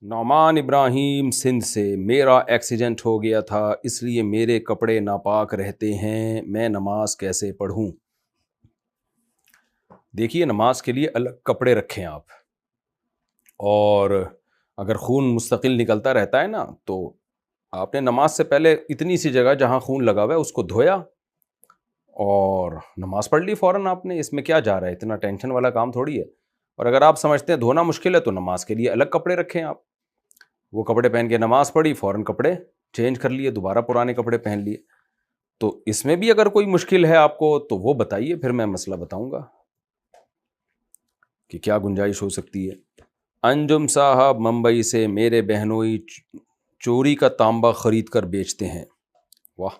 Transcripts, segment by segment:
نعمان ابراہیم سندھ سے، میرا ایکسیڈنٹ ہو گیا تھا اس لیے میرے کپڑے ناپاک رہتے ہیں، میں نماز کیسے پڑھوں؟ دیکھیے، نماز کے لیے الگ کپڑے رکھیں آپ، اور اگر خون مستقل نکلتا رہتا ہے نا تو آپ نے نماز سے پہلے اتنی سی جگہ جہاں خون لگا ہوا ہے اس کو دھویا اور نماز پڑھ لی فوراً آپ نے۔ اس میں کیا جا رہا ہے؟ اتنا ٹینشن والا کام تھوڑی ہے۔ اور اگر آپ سمجھتے ہیں دھونا مشکل ہے تو نماز کے لیے الگ کپڑے رکھیں آپ، وہ کپڑے پہن کے نماز پڑھی، فوراً کپڑے چینج کر لیے، دوبارہ پرانے کپڑے پہن لیے۔ تو اس میں بھی اگر کوئی مشکل ہے آپ کو تو وہ بتائیے، پھر میں مسئلہ بتاؤں گا کہ کیا گنجائش ہو سکتی ہے۔ انجم صاحب ممبئی سے، میرے بہنوئی چوری کا تانبا خرید کر بیچتے ہیں، واہ،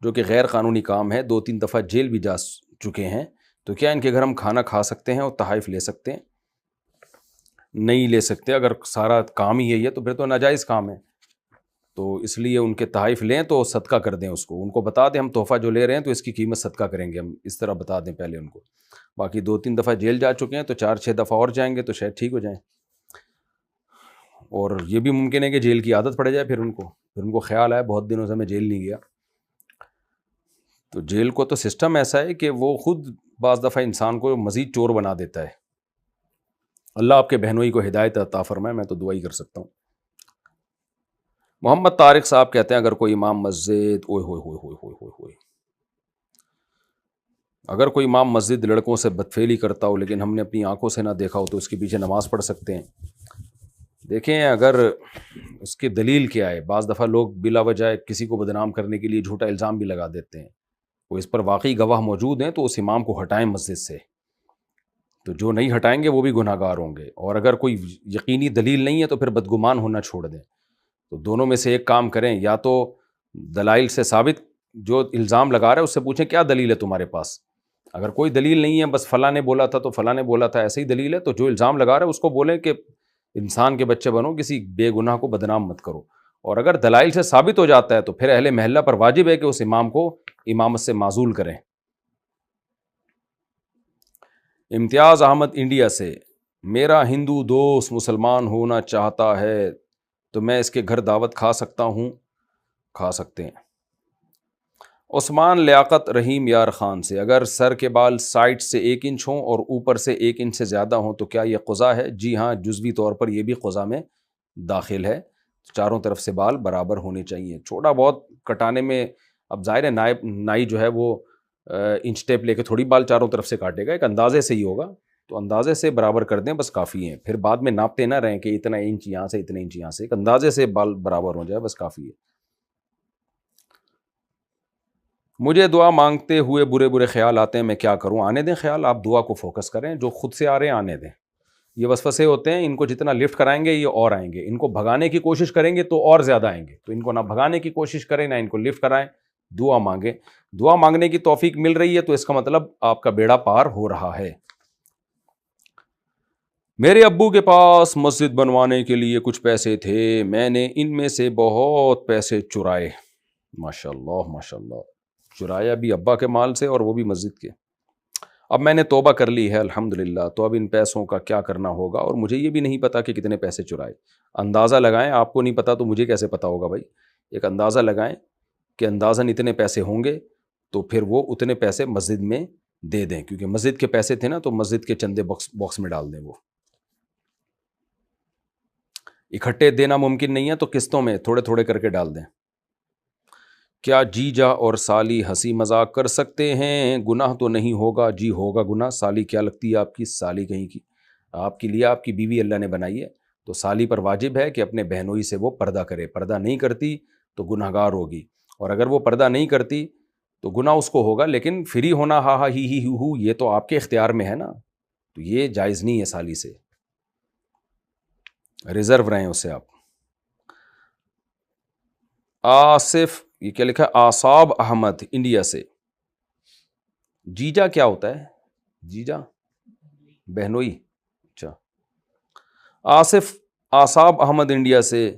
جو کہ غیر قانونی کام ہے، 2-3 دفعہ جیل بھی جا چکے ہیں، تو کیا ان کے گھر ہم کھانا کھا سکتے ہیں اور تحائف لے سکتے ہیں؟ نہیں لے سکتے، اگر سارا کام ہی یہی ہے تو پھر تو ناجائز کام ہے۔ تو اس لیے ان کے تحائف لیں تو صدقہ کر دیں، اس کو ان کو بتا دیں ہم تحفہ جو لے رہے ہیں تو اس کی قیمت صدقہ کریں گے، ہم اس طرح بتا دیں پہلے ان کو۔ باقی 2-3 دفعہ جیل جا چکے ہیں تو 4-6 دفعہ اور جائیں گے تو شاید ٹھیک ہو جائیں، اور یہ بھی ممکن ہے کہ جیل کی عادت پڑ جائے، پھر ان کو خیال آئے بہت دنوں سے میں جیل نہیں گیا۔ تو جیل کو تو سسٹم ایسا ہے کہ وہ خود بعض دفعہ انسان کو مزید چور بنا دیتا ہے۔ اللہ آپ کے بہنوئی کو ہدایت عطا فرمائے، میں تو دعا ہی کر سکتا ہوں۔ محمد طارق صاحب کہتے ہیں اگر کوئی امام مسجد اگر کوئی امام مسجد لڑکوں سے بدفعلی کرتا ہو لیکن ہم نے اپنی آنکھوں سے نہ دیکھا ہو تو اس کے پیچھے نماز پڑھ سکتے ہیں؟ دیکھیں، اگر اس کی دلیل کیا ہے، بعض دفعہ لوگ بلا وجہ کسی کو بدنام کرنے کے لیے جھوٹا الزام بھی لگا دیتے ہیں، وہ اس پر واقعی گواہ موجود ہیں تو اس امام کو ہٹائیں مسجد سے، تو جو نہیں ہٹائیں گے وہ بھی گناہ گار ہوں گے۔ اور اگر کوئی یقینی دلیل نہیں ہے تو پھر بدگمان ہونا چھوڑ دیں۔ تو دونوں میں سے ایک کام کریں، یا تو دلائل سے ثابت، جو الزام لگا رہا ہے اس سے پوچھیں کیا دلیل ہے تمہارے پاس، اگر کوئی دلیل نہیں ہے، بس فلاں نے بولا تھا تو فلاں نے بولا تھا، ایسے ہی دلیل ہے، تو جو الزام لگا رہا ہے اس کو بولیں کہ انسان کے بچے بنو، کسی بے گناہ کو بدنام مت کرو۔ اور اگر دلائل سے ثابت ہو جاتا ہے تو پھر اہل محلہ پر واجب ہے کہ اس امام کو امامت سے معزول کریں۔ امتیاز احمد انڈیا سے، میرا ہندو دوست مسلمان ہونا چاہتا ہے تو میں اس کے گھر دعوت کھا سکتا ہوں؟ کھا سکتے ہیں۔ عثمان لیاقت رحیم یار خان سے، اگر سر کے بال سائڈ سے 1 انچ ہوں اور اوپر سے 1 انچ سے زیادہ ہوں تو کیا یہ قضا ہے؟ جی ہاں، جزوی طور پر یہ بھی قضا میں داخل ہے، چاروں طرف سے بال برابر ہونے چاہیے۔ چھوٹا بہت کٹانے میں اب ظاہر ہے نائی جو ہے وہ انچ ٹیپ لے کے تھوڑی بال چاروں طرف سے کاٹے گا، ایک اندازے سے ہی ہوگا، تو اندازے سے برابر کر دیں بس کافی ہے، پھر بعد میں ناپتے نہ رہیں کہ اتنا انچ یہاں سے اتنے انچ یہاں سے، ایک اندازے سے بال برابر ہو جائے بس کافی ہے۔ مجھے دعا مانگتے ہوئے برے برے خیال آتے ہیں، میں کیا کروں؟ آنے دیں خیال، آپ دعا کو فوکس کریں، جو خود سے آ رہے ہیں آنے دیں۔ یہ وسوسے ہوتے ہیں، ان کو جتنا لفٹ کرائیں گے یہ اور آئیں گے، ان کو بھگانے کی کوشش کریں گے تو اور زیادہ آئیں گے، تو ان کو نہ بھگانے کی کوشش کریں نہ ان کو لفٹ کرائیں، دعا مانگیں۔ دعا مانگنے کی توفیق مل رہی ہے تو اس کا مطلب آپ کا بیڑا پار ہو رہا ہے۔ میرے ابو کے پاس مسجد بنوانے کے لیے کچھ پیسے تھے، میں نے ان میں سے بہت پیسے چرائے، ماشاء اللہ ماشاء اللہ، چرایا بھی ابا کے مال سے اور وہ بھی مسجد کے۔ اب میں نے توبہ کر لی ہے الحمدللہ، تو اب ان پیسوں کا کیا کرنا ہوگا؟ اور مجھے یہ بھی نہیں پتا کہ کتنے پیسے چرائے۔ اندازہ لگائیں، آپ کو نہیں پتا تو مجھے کیسے پتا ہوگا بھائی؟ ایک اندازہ لگائیں کہ اندازاً اتنے پیسے ہوں گے، تو پھر وہ اتنے پیسے مسجد میں دے دیں، کیونکہ مسجد کے پیسے تھے نا، تو مسجد کے چندے باکس میں ڈال دیں۔ وہ اکٹھے دینا ممکن نہیں ہے تو قسطوں میں تھوڑے تھوڑے کر کے ڈال دیں۔ کیا جیجا اور سالی ہنسی مذاق کر سکتے ہیں؟ گناہ تو نہیں ہوگا؟ جی ہوگا گناہ۔ سالی کیا لگتی ہے آپ کی؟ سالی کہیں کی، آپ کے لیے آپ کی بیوی اللہ نے بنائی ہے، تو سالی پر واجب ہے کہ اپنے بہنوئی سے وہ پردہ کرے، پردہ نہیں کرتی تو گناہ گار ہوگی، اور اگر وہ پردہ نہیں کرتی تو گناہ اس کو ہوگا، لیکن فری ہونا ہا ہا ہی ہو یہ تو آپ کے اختیار میں ہے نا، تو یہ جائز نہیں ہے، سالی سے ریزرو رہیں اس سے آپ۔ آصف، یہ کیا لکھا ہے؟ آصاب احمد انڈیا سے، جیجا کیا ہوتا ہے؟ جیجا بہنوئی، اچھا۔ آصاب احمد انڈیا سے،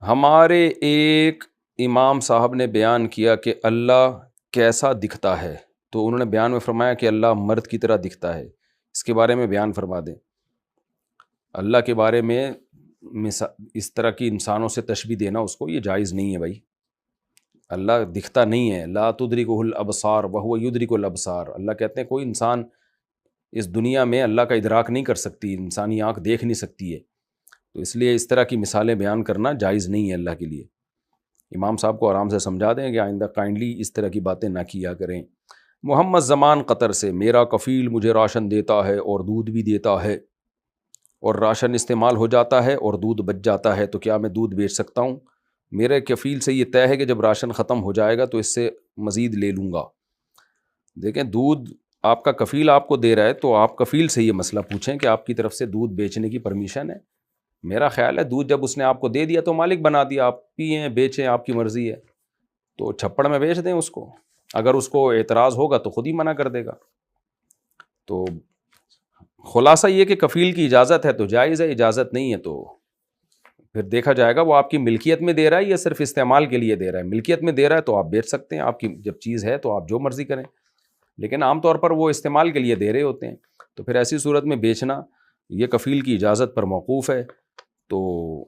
ہمارے ایک امام صاحب نے بیان کیا کہ اللہ کیسا دکھتا ہے، تو انہوں نے بیان میں فرمایا کہ اللہ مرد کی طرح دکھتا ہے، اس کے بارے میں بیان فرما دیں۔ اللہ کے بارے میں اس طرح کی انسانوں سے تشبیہ دینا اس کو یہ جائز نہیں ہے بھائی. اللہ دکھتا نہیں ہے، لا تدرکہ الابصار وہو یدرک الابصار. اللہ کہتے ہیں کوئی انسان اس دنیا میں اللہ کا ادراک نہیں کر سکتی، انسانی آنکھ دیکھ نہیں سکتی ہے. تو اس لیے اس طرح کی مثالیں بیان کرنا جائز نہیں ہے اللہ کے لیے. امام صاحب کو آرام سے سمجھا دیں کہ آئندہ کائنڈلی اس طرح کی باتیں نہ کیا کریں. محمد زمان قطر سے، میرا کفیل مجھے راشن دیتا ہے اور دودھ بھی دیتا ہے، اور راشن استعمال ہو جاتا ہے اور دودھ بچ جاتا ہے، تو کیا میں دودھ بیچ سکتا ہوں؟ میرے کفیل سے یہ طے ہے کہ جب راشن ختم ہو جائے گا تو اس سے مزید لے لوں گا. دیکھیں، دودھ آپ کا کفیل آپ کو دے رہا ہے تو آپ کفیل سے یہ مسئلہ پوچھیں کہ آپ کی طرف سے دودھ بیچنے کی پرمیشن ہے. میرا خیال ہے دودھ جب اس نے آپ کو دے دیا تو مالک بنا دیا، آپ پئیں بیچیں، آپ کی مرضی ہے. تو چھپڑ میں بیچ دیں اس کو. اگر اس کو اعتراض ہوگا تو خود ہی منع کر دے گا. تو خلاصہ یہ کہ کفیل کی اجازت ہے تو جائز ہے، اجازت نہیں ہے تو پھر دیکھا جائے گا وہ آپ کی ملکیت میں دے رہا ہے یا صرف استعمال کے لیے دے رہا ہے. ملکیت میں دے رہا ہے تو آپ بیچ سکتے ہیں، آپ کی جب چیز ہے تو آپ جو مرضی کریں. لیکن عام طور پر وہ استعمال کے لیے دے رہے ہوتے ہیں، تو پھر ایسی صورت میں بیچنا یہ کفیل کی اجازت پر موقوف ہے. تو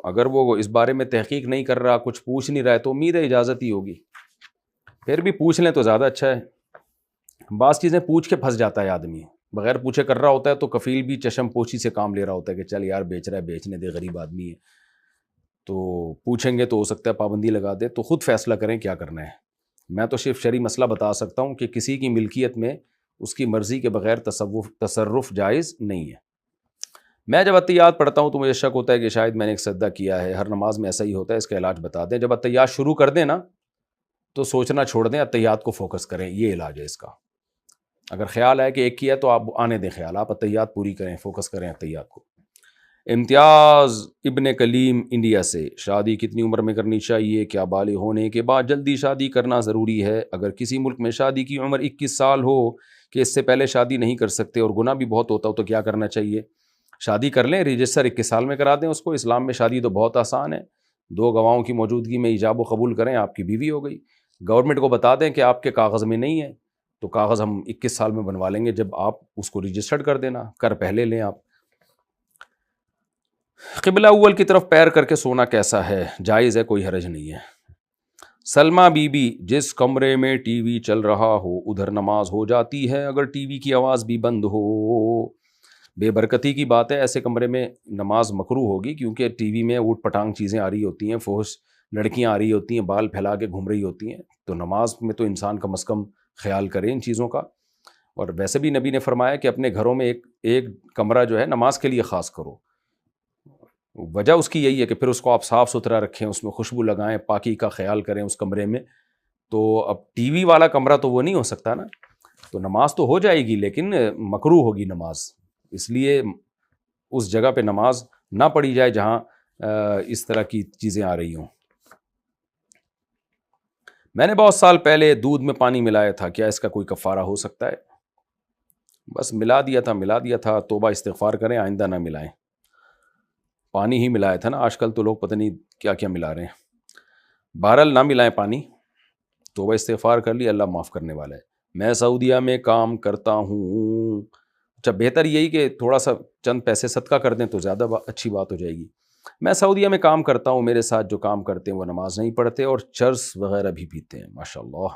اگر وہ اس بارے میں تحقیق نہیں کر رہا، کچھ پوچھ نہیں رہا ہے، تو امید ہے اجازت ہی ہوگی. پھر بھی پوچھ لیں تو زیادہ اچھا ہے. بعض چیزیں پوچھ کے پھنس جاتا ہے آدمی، بغیر پوچھے کر رہا ہوتا ہے تو کفیل بھی چشم پوشی سے کام لے رہا ہوتا ہے کہ چل یار بیچ رہا ہے، بیچنے دے، غریب آدمی ہے. تو پوچھیں گے تو ہو سکتا ہے پابندی لگا دے. تو خود فیصلہ کریں کیا کرنا ہے. میں تو صرف شرعی مسئلہ بتا سکتا ہوں کہ کسی کی ملکیت میں اس کی مرضی کے بغیر تصرف جائز نہیں ہے. میں جب اتحیات پڑھتا ہوں تو مجھے شک ہوتا ہے کہ شاید میں نے ایک سجدہ کیا ہے. ہر نماز میں ایسا ہی ہوتا ہے، اس کا علاج بتا دیں. جب اتحیات شروع کر دیں نا تو سوچنا چھوڑ دیں، اتحیات کو فوکس کریں، یہ علاج ہے اس کا. اگر خیال ہے کہ ایک کیا تو آپ آنے دیں خیال، آپ اتحیات پوری کریں، فوکس کریں اتحیات کو. امتیاز ابن کلیم انڈیا سے، شادی کتنی عمر میں کرنی چاہیے؟ کیا بالغ ہونے کے بعد جلدی شادی کرنا ضروری ہے؟ اگر کسی ملک میں شادی کی عمر 21 سال ہو کہ اس سے پہلے شادی نہیں کر سکتے اور گناہ بھی بہت ہوتا ہو تو کیا کرنا چاہیے؟ شادی کر لیں، رجسٹر 21 سال میں کرا دیں اس کو. اسلام میں شادی تو بہت آسان ہے، 2 گواہوں کی موجودگی میں ایجاب و قبول کریں، آپ کی بیوی ہو گئی. گورنمنٹ کو بتا دیں کہ آپ کے کاغذ میں نہیں ہے تو کاغذ ہم 21 سال میں بنوا لیں گے، جب آپ اس کو رجسٹرڈ کر دینا، کر پہلے لیں آپ. قبلہ اول کی طرف پیر کر کے سونا کیسا ہے؟ جائز ہے، کوئی حرج نہیں ہے. سلمہ بی بی، جس کمرے میں ٹی وی چل رہا ہو ادھر نماز ہو جاتی ہے اگر ٹی وی کی آواز بھی بند ہو؟ بے برکتی کی بات ہے، ایسے کمرے میں نماز مکروہ ہوگی کیونکہ ٹی وی میں اوٹ پٹانگ چیزیں آ رہی ہوتی ہیں، فحش لڑکیاں آ رہی ہوتی ہیں، بال پھیلا کے گھوم رہی ہوتی ہیں. تو نماز میں تو انسان کم از کم خیال کرے ان چیزوں کا. اور ویسے بھی نبی نے فرمایا کہ اپنے گھروں میں ایک کمرہ جو ہے نماز کے لیے خاص کرو. وجہ اس کی یہی ہے کہ پھر اس کو آپ صاف ستھرا رکھیں، اس میں خوشبو لگائیں، پاکی کا خیال کریں اس کمرے میں. تو اب ٹی وی والا کمرہ تو وہ نہیں ہو سکتا نا. تو نماز تو ہو جائے گی لیکن مکروہ ہوگی نماز. اس لیے اس جگہ پہ نماز نہ پڑھی جائے جہاں اس طرح کی چیزیں آ رہی ہوں. میں نے بہت سال پہلے دودھ میں پانی ملایا تھا، کیا اس کا کوئی کفارہ ہو سکتا ہے؟ بس ملا دیا تھا، توبہ استغفار کریں، آئندہ نہ ملائیں. پانی ہی ملایا تھا نا، آج کل تو لوگ پتہ نہیں کیا کیا ملا رہے ہیں. بہرحال نہ ملائیں پانی، توبہ استغفار کر لی، اللہ معاف کرنے والا ہے. میں سعودیہ میں کام کرتا ہوں. اچھا، بہتر یہی کہ تھوڑا سا چند پیسے صدقہ کر دیں تو زیادہ اچھی بات ہو جائے گی. میں سعودیہ میں کام کرتا ہوں، میرے ساتھ جو کام کرتے ہیں وہ نماز نہیں پڑھتے اور چرس وغیرہ بھی پیتے ہیں. ماشاء اللہ.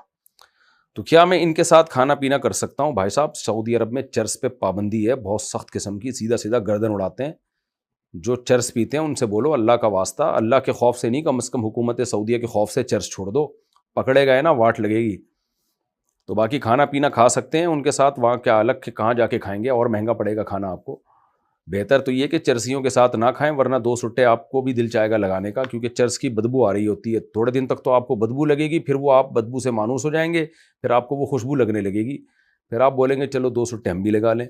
تو کیا میں ان کے ساتھ کھانا پینا کر سکتا ہوں؟ بھائی صاحب، سعودی عرب میں چرس پہ پابندی ہے بہت سخت قسم کی، سیدھا سیدھا گردن اڑاتے ہیں. جو چرس پیتے ہیں ان سے بولو اللہ کا واسطہ، اللہ کے خوف سے نہیں، کم از کم حکومت سعودیہ کے خوف سے چرس چھوڑ دو. پکڑے گئے نا واٹ لگے گی. تو باقی کھانا پینا کھا سکتے ہیں ان کے ساتھ، وہاں کیا الگ کہاں جا کے کھائیں گے، اور مہنگا پڑے گا کھانا آپ کو. بہتر تو یہ کہ چرسیوں کے ساتھ نہ کھائیں، ورنہ 2 سٹے آپ کو بھی دل چاہے گا لگانے کا، کیونکہ چرس کی بدبو آ رہی ہوتی ہے. تھوڑے دن تک تو آپ کو بدبو لگے گی، پھر وہ آپ بدبو سے مانوس ہو جائیں گے، پھر آپ کو وہ خوشبو لگنے لگے گی، پھر آپ بولیں گے چلو 2 سٹے ہم بھی لگا لیں.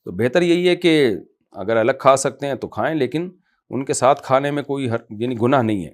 تو بہتر یہی ہے کہ اگر الگ کھا سکتے ہیں تو کھائیں، لیکن ان کے ساتھ کھانے میں کوئی یعنی گناہ نہیں ہے.